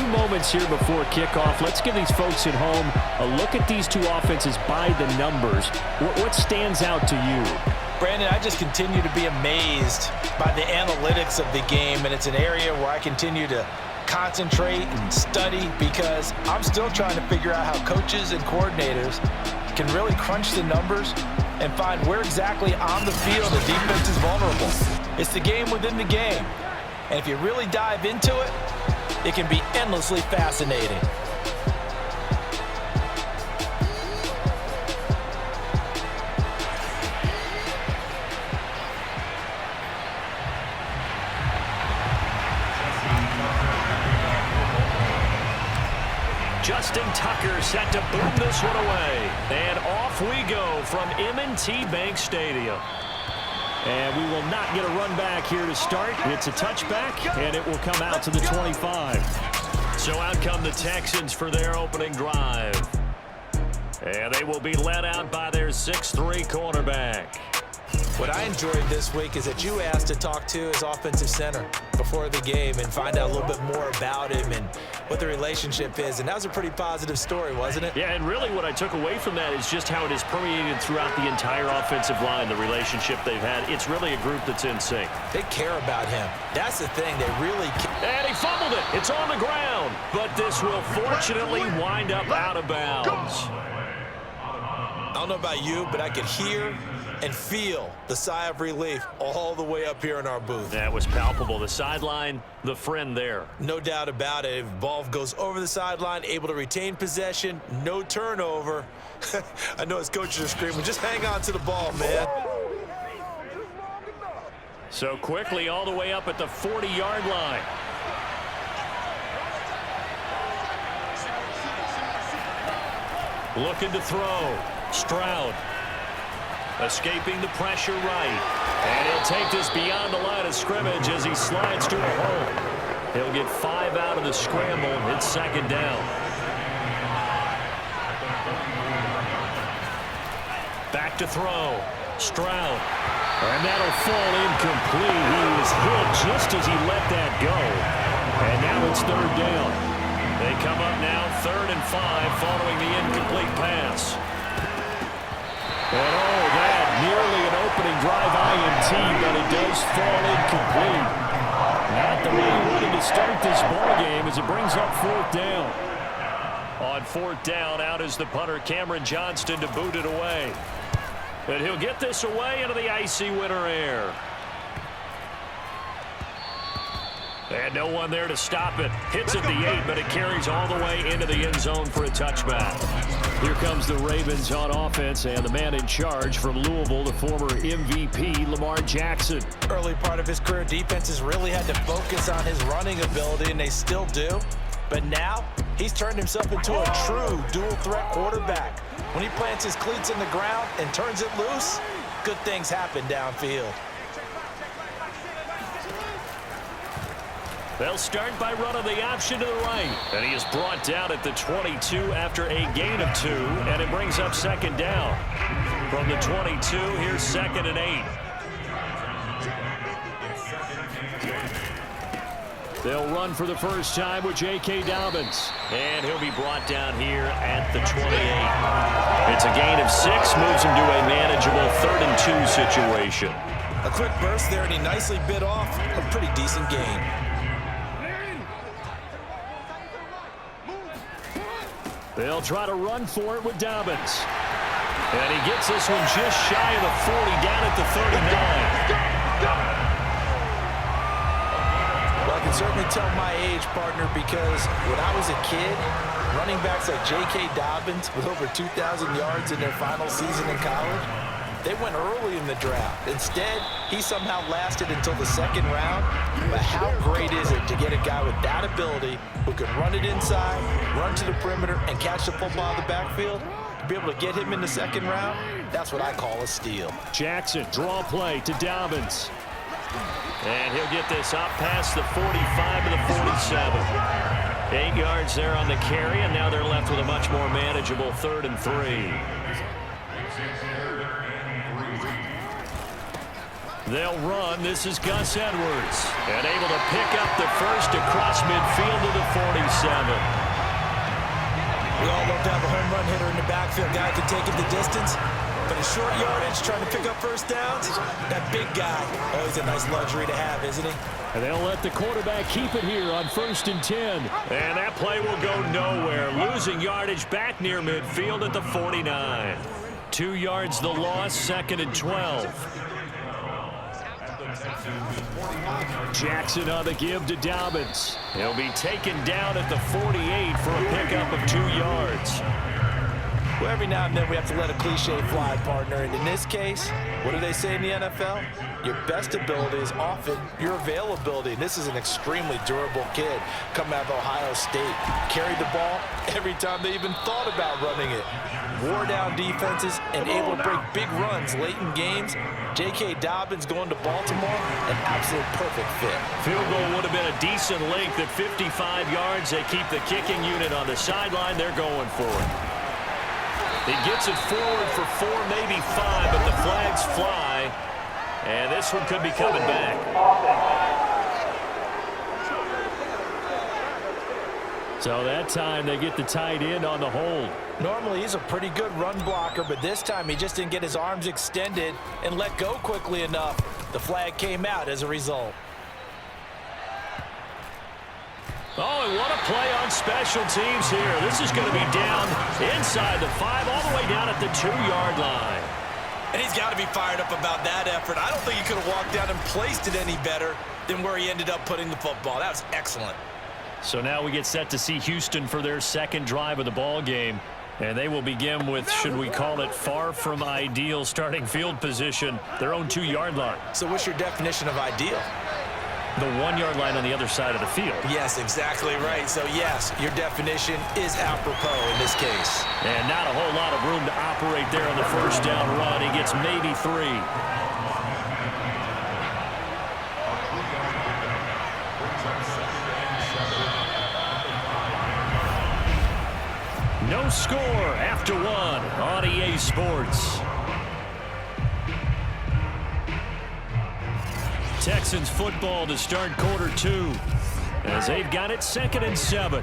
moments here before kickoff. Let's give these folks at home a look at these two offenses by the numbers. What stands out to you? Brandon, I just continue to be amazed by the analytics of the game, and it's an area where I continue to concentrate and study because I'm still trying to figure out how coaches and coordinators can really crunch the numbers and find where exactly on the field the defense is vulnerable. It's the game within the game, and if you really dive into it, it can be endlessly fascinating. Justin Tucker set to boom this one away. And off we go from M&T Bank Stadium. And we will not get a run back here to start. It's a touchback, and it will come out to the 25. So out come the Texans for their opening drive. And they will be led out by their 6'3" cornerback. What I enjoyed this week is that you asked to talk to his offensive center before the game and find out a little bit more about him and what the relationship is. And that was a pretty positive story, wasn't it? Yeah, and really what I took away from that is just how it is permeated throughout the entire offensive line, the relationship they've had. It's really a group that's in sync. They care about him. That's the thing. They really care. And he fumbled it. It's on the ground. But this will fortunately wind up out of bounds. I don't know about you, but I could hear and feel the sigh of relief all the way up here in our booth. That was palpable. The sideline, the friend there. No doubt about it. If ball goes over the sideline, able to retain possession, no turnover. I know his coaches are screaming, just hang on to the ball, man. So quickly all the way up at the 40-yard line. Looking to throw. Stroud. Escaping the pressure right. And he'll take this beyond the line of scrimmage as he slides to a hole. He'll get 5 out of the scramble. It's second down. Back to throw. Stroud. And that'll fall incomplete. He was hit just as he let that go. And now it's third down. They come up now 3rd and 5 following the incomplete pass. And oh, that nearly an opening drive INT, but it does fall incomplete. Not the way he wanted to start this ball game as it brings up 4th down. On 4th down, out is the punter Cameron Johnston to boot it away. And he'll get this away into the icy winter air. And no one there to stop it. Hits at the 8, but it carries all the way into the end zone for a touchback. Here comes the Ravens on offense, and the man in charge from Louisville, the former MVP, Lamar Jackson. Early part of his career, defenses really had to focus on his running ability, and they still do. But now, he's turned himself into a true dual-threat quarterback. When he plants his cleats in the ground and turns it loose, good things happen downfield. They'll start by running the option to the right. And he is brought down at the 22 after a gain of 2. And it brings up second down. From the 22, here's 2nd and 8. They'll run for the first time with J.K. Dobbins. And he'll be brought down here at the 28. It's a gain of 6, moves him to a manageable 3rd and 2 situation. A quick burst there, and he nicely bit off a pretty decent gain. They'll try to run for it with Dobbins. And he gets this one just shy of the 40, down at the 39. Well, I can certainly tell my age, partner, because when I was a kid, running backs like J.K. Dobbins with over 2,000 yards in their final season in college, they went early in the draft. Instead, he somehow lasted until the 2nd round. But how great is it to get a guy with that ability who can run it inside, run to the perimeter, and catch the football in the backfield? To be able to get him in the 2nd round, that's what I call a steal. Jackson, draw play to Dobbins. And he'll get this up past the 45 to the 47. 8 yards there on the carry, and now they're left with a much more manageable 3rd and 3. They'll run. This is Gus Edwards. And able to pick up the first across midfield to the 47. We all love to have a home run hitter in the backfield. Guy can take it the distance. But in short yardage, trying to pick up first downs, that big guy, always a nice luxury to have, isn't he? And they'll let the quarterback keep it here on 1st and 10. And that play will go nowhere. Losing yardage back near midfield at the 49. 2 yards the loss, 2nd and 12. Jackson on the give to Dobbins. He'll be taken down at the 48 for a pickup of 2 yards. Well, every now and then we have to let a cliche fly, partner. And in this case, what do they say in the NFL? Your best ability is often your availability. And this is an extremely durable kid coming out of Ohio State. Carried the ball every time they even thought about running it. Wore down defenses and able to break big runs late in games. J.K. Dobbins going to Baltimore, an absolute perfect fit. Field goal would have been a decent length at 55 yards. They keep the kicking unit on the sideline. They're going for it. He gets it forward for 4, maybe 5, but the flags fly. And this one could be coming back. So that time they get the tight end on the hold. Normally he's a pretty good run blocker, but this time he just didn't get his arms extended and let go quickly enough. The flag came out as a result. Oh, and what a play on special teams here. This is going to be down inside the 5, all the way down at the 2-yard line. And he's got to be fired up about that effort. I don't think he could have walked down and placed it any better than where he ended up putting the football. That was excellent. So now we get set to see Houston for their second drive of the ball game. And they will begin with, should we call it, far from ideal starting field position, their own 2-yard line. So what's your definition of ideal? The 1-yard line on the other side of the field. Yes, exactly right. So, yes, your definition is apropos in this case. And not a whole lot of room to operate there on the first down run. He gets maybe 3. No score after 1 on EA Sports. Texans football to start quarter 2 as they've got it 2nd and 7.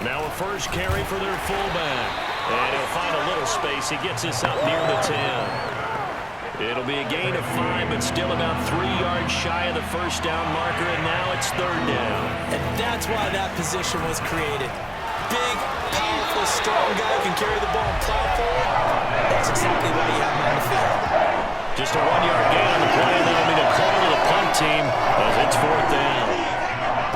Now a first carry for their fullback. And he'll find a little space. He gets us up near the 10. It'll be a gain of 5, but still about 3 yards shy of the first down marker, and now it's 3rd down. And that's why that position was created. Big, powerful, strong guy who can carry the ball and plow forward. That's exactly why you have him on the field. Just a 1-yard gain on the play, and that'll be the call to the punt team as it's 4th down.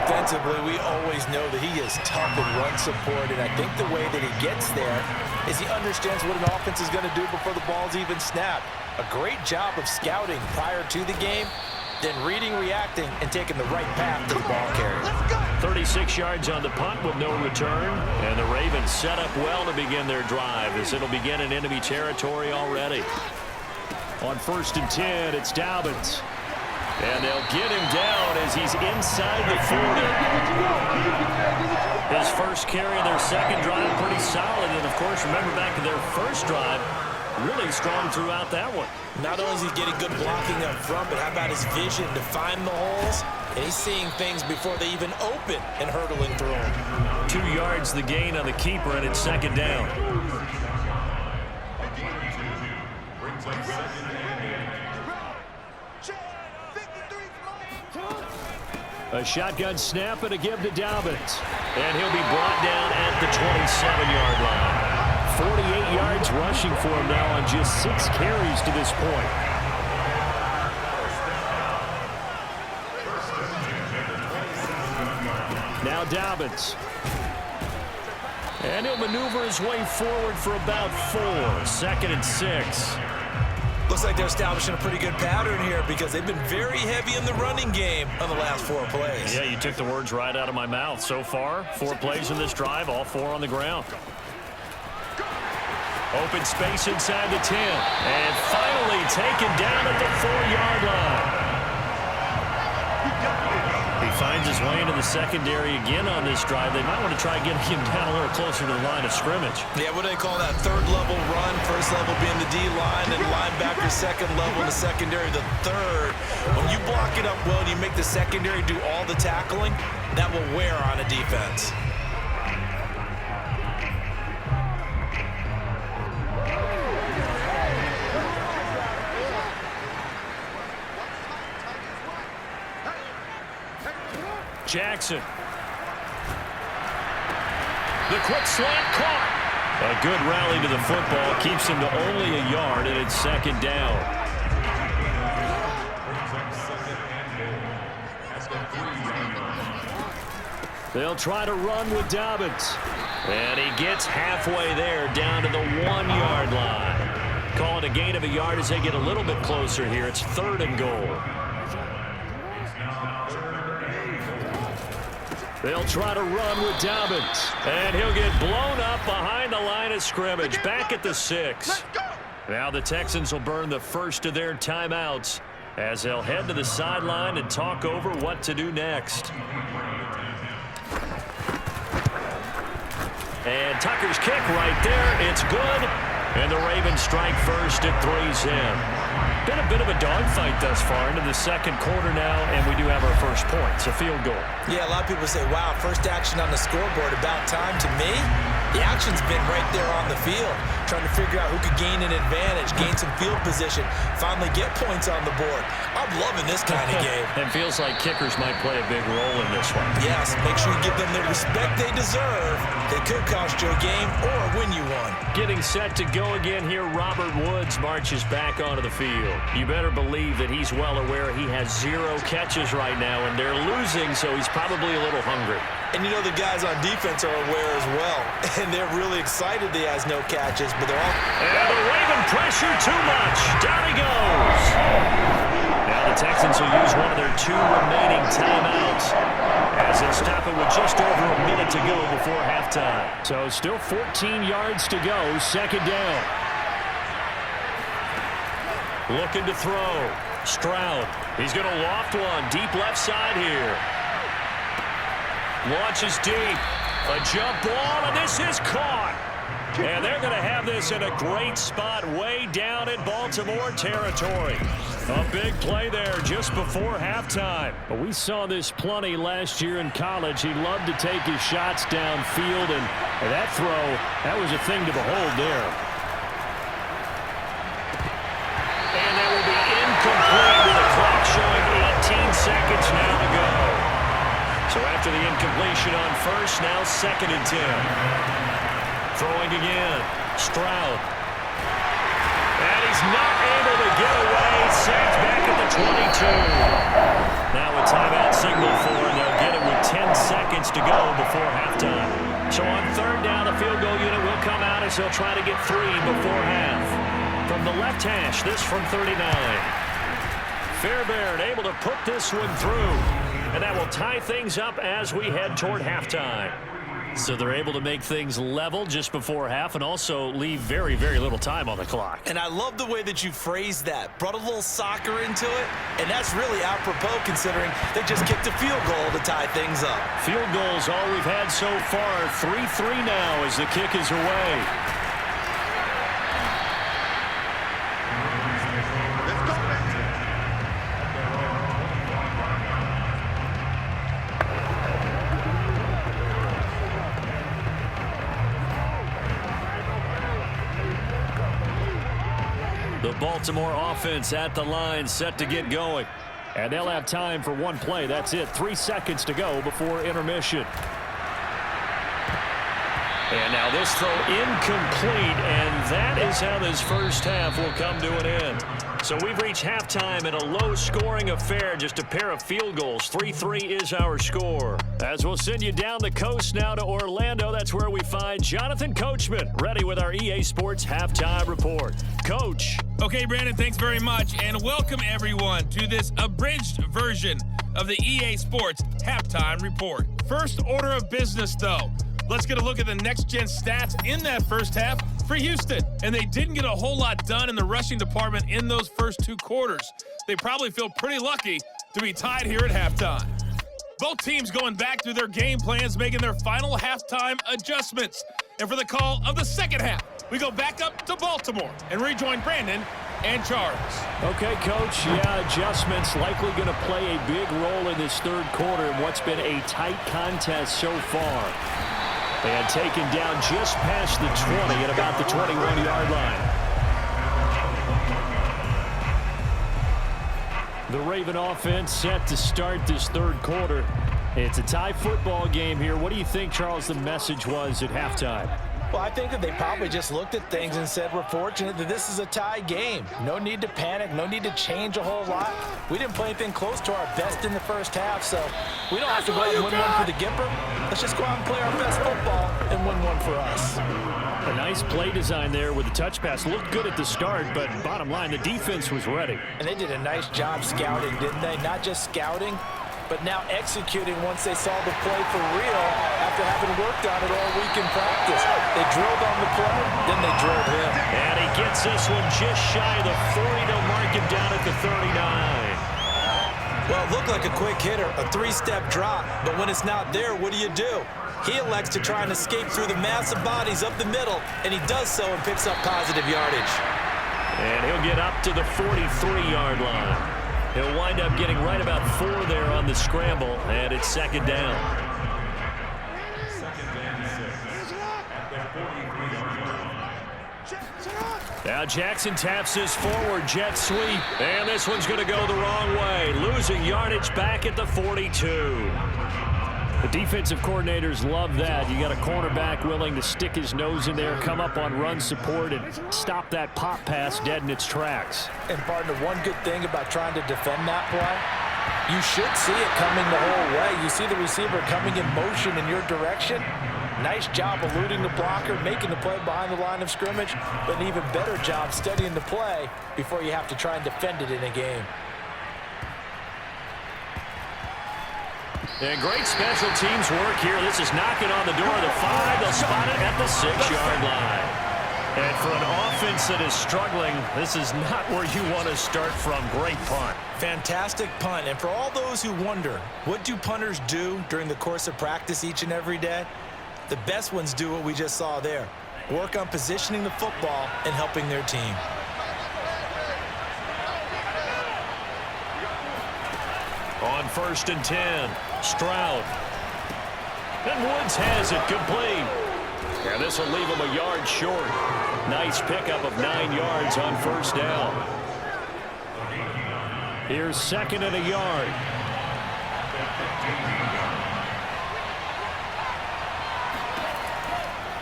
Defensively, we always know that he is tough in run support, and I think the way that he gets there is he understands what an offense is going to do before the ball's even snapped. A great job of scouting prior to the game, then reading, reacting, and taking the right path to the ball carrier. 36 yards on the punt with no return, and the Ravens set up well to begin their drive as it'll begin in enemy territory already. On 1st and 10, it's Dobbins. And they'll get him down as he's inside the 40. His first carry of their second drive, pretty solid. And, of course, remember back to their first drive, really strong throughout that one. Not only is he getting good blocking up front, but how about his vision to find the holes? And he's seeing things before they even open and hurdling through them. 2 yards the gain on the keeper, and it's 2nd down. A shotgun snap and a give to Dobbins. And he'll be brought down at the 27-yard line. 48 yards rushing for him now on just 6 carries to this point. Now Dobbins. And he'll maneuver his way forward for about 4. 2nd and 6. Looks like they're establishing a pretty good pattern here because they've been very heavy in the running game on the last 4 plays. Yeah, you took the words right out of my mouth. So far, 4 plays in this drive, all 4 on the ground. Open space inside the 10. And finally taken down at the 4-yard line. He finds his way into the secondary again on this drive. They might want to try getting him down a little closer to the line of scrimmage. Yeah, what do they call that? Third level run. First level being the D-line, then linebacker second level, the secondary the third. When you block it up well and you make the secondary do all the tackling, that will wear on a defense. Jackson. The quick slant caught. A good rally to the football keeps him to only a yard, and it's second down. They'll try to run with Dobbins. And he gets halfway there, down to the 1-yard line. Call it a gain of a yard as they get a little bit closer here. It's 3rd and goal. They'll try to run with Dobbins. And he'll get blown up behind the line of scrimmage. Back at the 6. Now the Texans will burn the first of their timeouts as they'll head to the sideline and talk over what to do next. And Tucker's kick right there. It's good. And the Ravens strike first at 3's in. Been a bit of a dogfight thus far into the second quarter now, and we do have our first point. It's a field goal. Yeah, a lot of people say, wow, first action on the scoreboard, about time. To me, the action's been right there on the field, trying to figure out who could gain an advantage, gain some field position, finally get points on the board. I'm loving this kind of game. It feels like kickers might play a big role in this one. Yes, make sure you give them the respect they deserve. They could cost you a game or win you one. Getting set to go again here, Robert Woods marches back onto the field. You better believe that he's well aware he has 0 catches right now, and they're losing, so he's probably a little hungry. And you know the guys on defense are aware as well, and they're really excited he has no catches, but they're all... And the Raven pressure too much. Down he goes. Now the Texans will use one of their 2 remaining timeouts as they'll stop it with just over a minute to go before halftime. So still 14 yards to go, second down. Looking to throw. Stroud. He's going to loft one. Deep left side here. Launches deep. A jump ball, and this is caught. And they're going to have this in a great spot way down in Baltimore territory. A big play there just before halftime. We saw this plenty last year in college. He loved to take his shots downfield, and that throw, that was a thing to behold there. And that will be incomplete with the clock showing 18 seconds now to go. So after the incompletion on first, now 2nd and 10. Throwing again. Stroud. And he's not able to get away. Sacked back at the 22. Now a timeout signal for, and they'll get it with 10 seconds to go before halftime. So on 3rd down, the field goal unit will come out as they'll try to get 3 before half. From the left hash, this from 39. Fairbairn able to put this one through. And that will tie things up as we head toward halftime. So they're able to make things level just before half and also leave very, very little time on the clock. And I love the way that you phrased that. Brought a little soccer into it, and that's really apropos considering they just kicked a field goal to tie things up. Field goals all we've had so far. 3-3 now as the kick is away. The Baltimore offense at the line, set to get going. And they'll have time for one play. That's it. 3 seconds to go before intermission. And now this throw incomplete, and that is how this first half will come to an end. So we've reached halftime in a low-scoring affair, just a pair of field goals. 3-3 is our score. As we'll send you down the coast now to Orlando, that's where we find Jonathan Coachman, ready with our EA Sports Halftime Report. Coach. Okay, Brandon, thanks very much, and welcome everyone to this abridged version of the EA Sports Halftime Report. First order of business, though. Let's get a look at the next-gen stats in that first half for Houston. And they didn't get a whole lot done in the rushing department in those first 2 quarters. They probably feel pretty lucky to be tied here at halftime. Both teams going back through their game plans, making their final halftime adjustments. And for the call of the second half, we go back up to Baltimore and rejoin Brandon and Charles. Okay, Coach. Yeah, adjustments likely going to play a big role in this third quarter in what's been a tight contest so far. And taken down just past the 20 at about the 21-yard line. The Raven offense set to start this third quarter. It's a tie football game here. What do you think, Charles, the message was at halftime? Well, I think that they probably just looked at things and said, we're fortunate that this is a tie game. No need to panic, no need to change a whole lot. We didn't play anything close to our best in the first half, so we don't have to go out and win one for the Gipper. Let's just go out and play our best football and win one for us. A nice play design there with the touch pass. Looked good at the start, but bottom line, the defense was ready. And they did a nice job scouting, didn't they? Not just scouting, but now executing once they saw the play for real after having worked on it all week in practice. They drilled on the play, then they drilled him. And he gets this one just shy of the 40. They'll mark him down at the 39. Well, it looked like a quick hitter, a three-step drop, but when it's not there, what do? He elects to try and escape through the massive bodies up the middle, and he does so and picks up positive yardage. And he'll get up to the 43-yard line. He'll wind up getting right about 4 there on the scramble, and it's second down. Now Jackson taps his forward jet sweep, and this one's going to go the wrong way. Losing yardage back at the 42. The defensive coordinators love that. You got a cornerback willing to stick his nose in there, come up on run support, and stop that pop pass dead in its tracks. And, partner, one good thing about trying to defend that play, you should see it coming the whole way. You see the receiver coming in motion in your direction. Nice job eluding the blocker, making the play behind the line of scrimmage, but an even better job studying the play before you have to try and defend it in a game. And great special teams work here. This is knocking on the door of the 5. They'll spot it at the 6-yard line. And for an offense that is struggling, this is not where you want to start from. Great punt. Fantastic punt. And for all those who wonder, what do punters do during the course of practice each and every day? The best ones do what we just saw there. Work on positioning the football and helping their team. On 1st and 10, Stroud. And Woods has it complete. And this will leave him a yard short. Nice pickup of 9 yards on first down. Here's 2nd and a yard.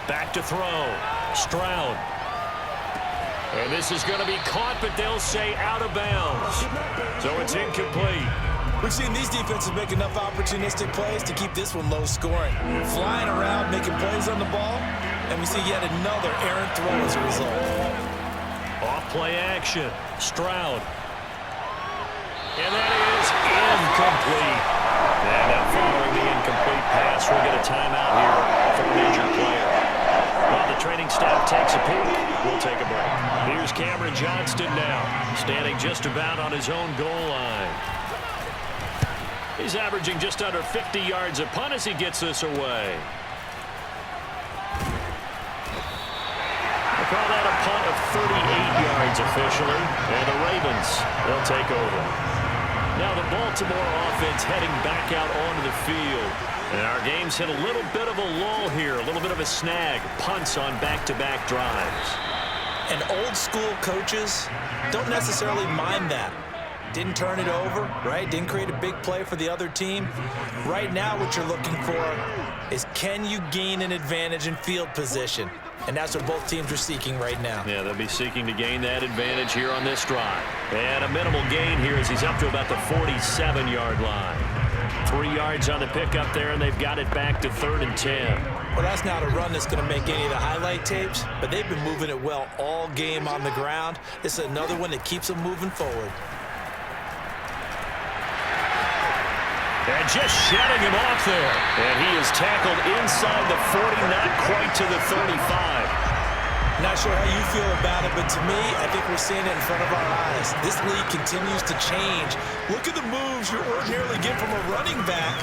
Back to throw. Stroud. And this is going to be caught, but they'll say out of bounds. So it's incomplete. We've seen these defenses make enough opportunistic plays to keep this one low scoring. Flying around, making plays on the ball, and we see yet another errant throw as a result. Off play action. Stroud. And that is incomplete. And now following the incomplete pass, we'll get a timeout here for an injured player. While the training staff takes a peek, we'll take a break. Here's Cameron Johnston now, standing just about on his own goal line. He's averaging just under 50 yards a punt as he gets this away. They call that a punt of 38 yards officially, and the Ravens, they'll take over. Now the Baltimore offense heading back out onto the field. And our game's hit a little bit of a lull here, a little bit of a snag. Punts on back-to-back drives. And old school coaches don't necessarily mind that. Didn't turn it over, right? Didn't create a big play for the other team. Right now what you're looking for is, can you gain an advantage in field position? And that's what both teams are seeking right now. Yeah, they'll be seeking to gain that advantage here on this drive. And a minimal gain here as he's up to about the 47-yard line. 3 yards on the pickup there, and they've got it back to 3rd and 10. Well, that's not a run that's going to make any of the highlight tapes, but they've been moving it well all game on the ground. This is another one that keeps them moving forward. And just shutting him off there. And he is tackled inside the 40, not quite to the 35. Not sure how you feel about it, but to me, I think we're seeing it in front of our eyes. This league continues to change. Look at the moves you ordinarily get from a running back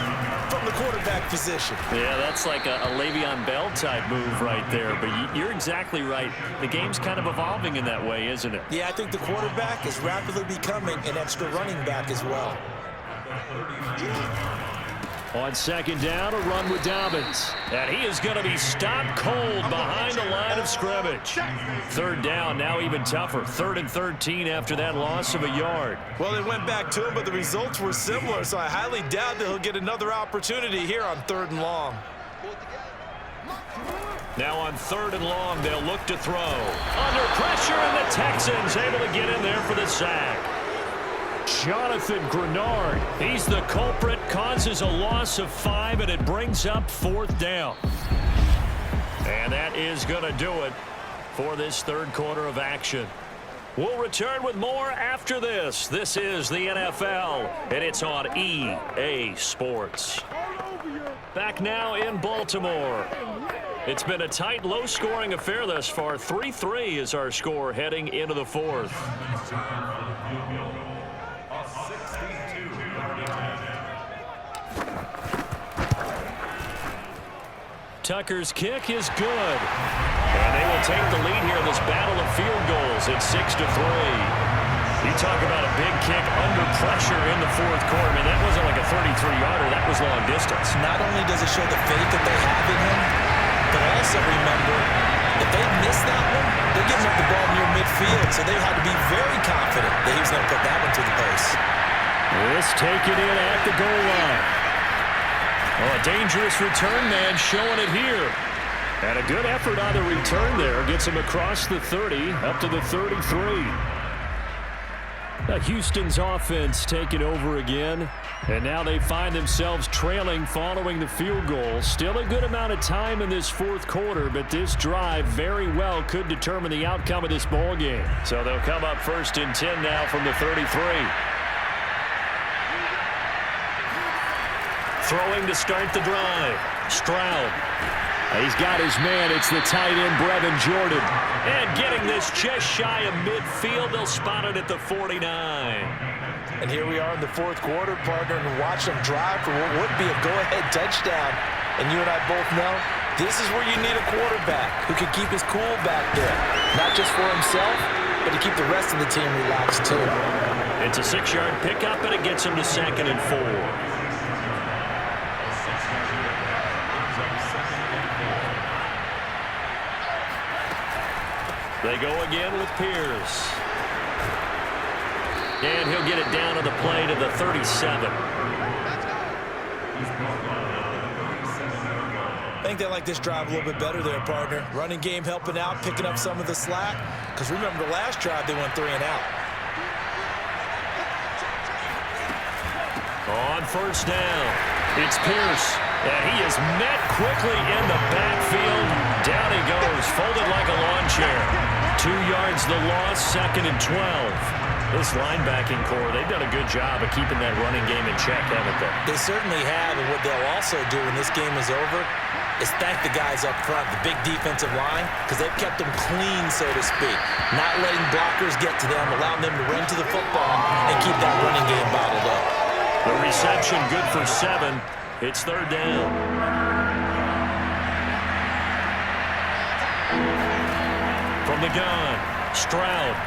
from the quarterback position. Yeah, that's like a Le'Veon Bell type move right there. But you're exactly right. The game's kind of evolving in that way, isn't it? Yeah, I think the quarterback is rapidly becoming an extra running back as well. On second down, a run with Dobbins. And he is going to be stopped cold behind the line of scrimmage. Third down, now even tougher. 3rd and 13 after that loss of a yard. Well, they went back to him, but the results were similar, so I highly doubt that he'll get another opportunity here on 3rd and long. Now on 3rd and long, they'll look to throw. Under pressure, and the Texans able to get in there for the sack. Jonathan Grenard, he's the culprit, causes a loss of 5, and it brings up 4th down. And that is going to do it for this 3rd quarter of action. We'll return with more after this. This is the NFL, and it's on EA Sports. Back now in Baltimore. It's been a tight, low-scoring affair thus far. 3-3 is our score heading into the 4th. Tucker's kick is good. And they will take the lead here in this battle of field goals. It's 6-3. You talk about a big kick under pressure in the 4th quarter. I mean, that wasn't like a 33-yarder. That was long distance. Not only does it show the faith that they have in him, but also remember, if they miss that one, they're giving up the ball near midfield, so they had to be very confident that he was going to put that one to the post. This taken in at the goal line. Well, a dangerous return man showing it here. And a good effort on the return there. Gets him across the 30, up to the 33. Now Houston's offense taking over again. And now they find themselves trailing following the field goal. Still a good amount of time in this 4th quarter, but this drive very well could determine the outcome of this ball game. So they'll come up 1st and 10 now from the 33. Throwing to start the drive. Stroud. He's got his man. It's the tight end, Brevin Jordan. And getting this just shy of midfield. They'll spot it at the 49. And here we are in the 4th quarter, partner, and watch them drive for what would be a go-ahead touchdown. And you and I both know this is where you need a quarterback who can keep his cool back there. Not just for himself, but to keep the rest of the team relaxed, too. It's a 6-yard pickup, and it gets him to 2nd and 4. They go again with Pierce. And he'll get it down to the play to the 37. I think they like this drive a little bit better there, partner. Running game helping out, picking up some of the slack. Because remember the last drive, they went 3 and out. On 1st down, it's Pierce. And he is met quickly in the backfield. Down he goes, folded like a lawn chair. 2 yards the loss, 2nd and 12. This linebacking core, they've done a good job of keeping that running game in check, haven't they? They certainly have, and what they'll also do when this game is over is thank the guys up front, the big defensive line, because they've kept them clean, so to speak. Not letting blockers get to them, allowing them to run to the football and keep that running game bottled up. The reception good for 7. It's 3rd down. From the gun, Stroud.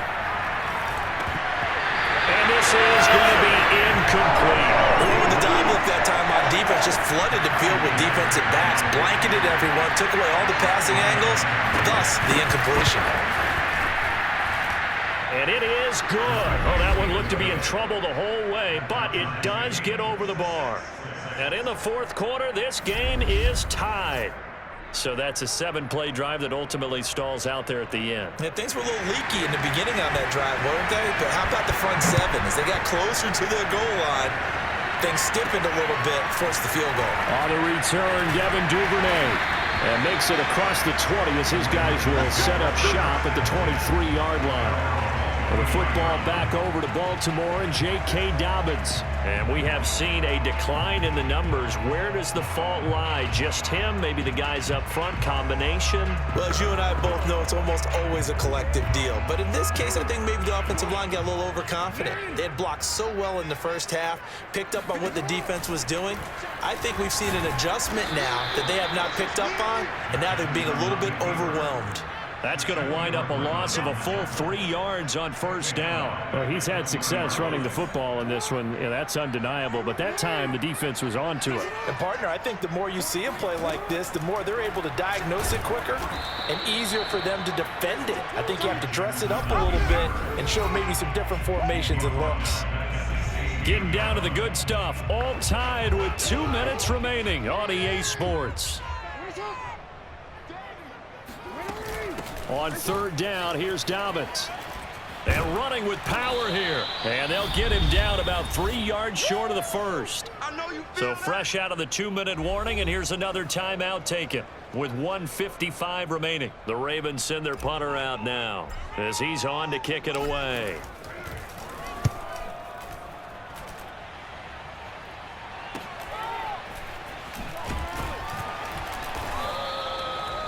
And this is going to be incomplete. Over the dive look that time on defense, just flooded the field with defensive backs, blanketed everyone, took away all the passing angles, thus the incompletion. And it is good. Oh, that one looked to be in trouble the whole way, but it does get over the bar. And in the 4th quarter, this game is tied. So that's a 7-play drive that ultimately stalls out there at the end. Yeah, things were a little leaky in the beginning on that drive, weren't they? But how about the front 7? As they got closer to the goal line, things stiffened a little bit, forced the field goal. On the return, Devin Duvernay. And makes it across the 20 as his guys will set up shop at the 23-yard line. Well, the football back over to Baltimore and J.K. Dobbins. And we have seen a decline in the numbers. Where does the fault lie? Just him? Maybe the guys up front? Combination? Well, as you and I both know, it's almost always a collective deal. But in this case, I think maybe the offensive line got a little overconfident. They had blocked so well in the first half, picked up on what the defense was doing. I think we've seen an adjustment now that they have not picked up on, and now they're being a little bit overwhelmed. That's going to wind up a loss of a full 3 yards on first down. Well, he's had success running the football in this one. Yeah, that's undeniable. But that time, the defense was on to it. And, partner, I think the more you see him play like this, the more they're able to diagnose it quicker and easier for them to defend it. I think you have to dress it up a little bit and show maybe some different formations and looks. Getting down to the good stuff. All tied with 2 minutes remaining on EA Sports. On third down, here's Dobbins. And running with power here. And they'll get him down about 3 yards short of the first. So fresh out of the 2-minute warning, and here's another timeout taken with 1:55 remaining. The Ravens send their punter out now as he's on to kick it away.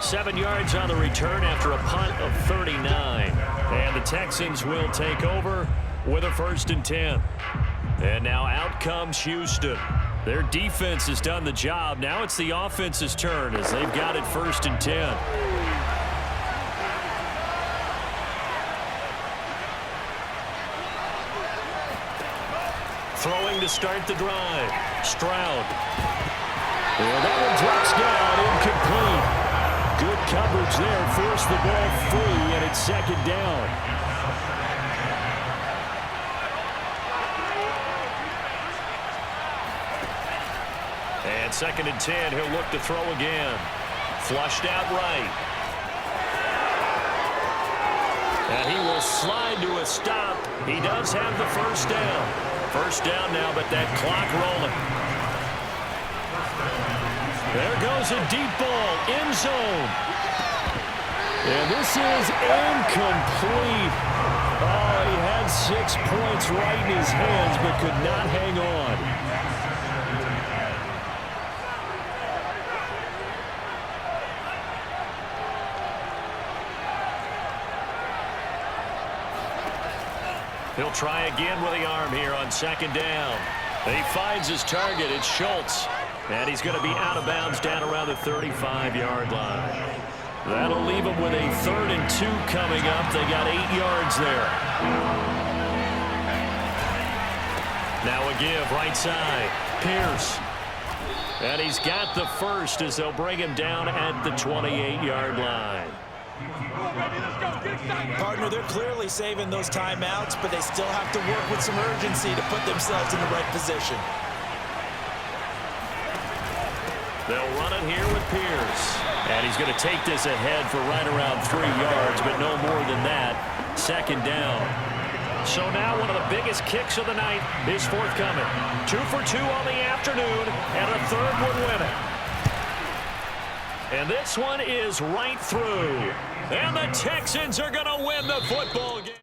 Seven yards on the return after a punt of 39. And the Texans will take over with a 1st and 10. And now out comes Houston. Their defense has done the job. Now it's the offense's turn as they've got it 1st and 10. Throwing to start the drive. Stroud. Well, that one drops down, incomplete. Good coverage there, forced the ball free, and it's 2nd down. And 2nd and 10, he'll look to throw again. Flushed out right. And he will slide to a stop. He does have the 1st down. 1st down now, but that clock rolling. There goes a deep ball, end zone. And this is incomplete. Oh, he had 6 points right in his hands, but could not hang on. He'll try again with the arm here on 2nd down. And he finds his target. It's Schultz. And he's going to be out of bounds down around the 35-yard line. That'll leave him with a 3rd and 2 coming up. They got 8 yards there. Now a give right side. Pierce. And he's got the 1st as they'll bring him down at the 28-yard line. Partner, they're clearly saving those timeouts, but they still have to work with some urgency to put themselves in the right position. They'll run it here with Pierce. And he's going to take this ahead for right around 3 yards, but no more than that. 2nd down. So now one of the biggest kicks of the night is forthcoming. 2 for 2 on the afternoon, and a 3rd would win it. And this one is right through. And the Texans are going to win the football game.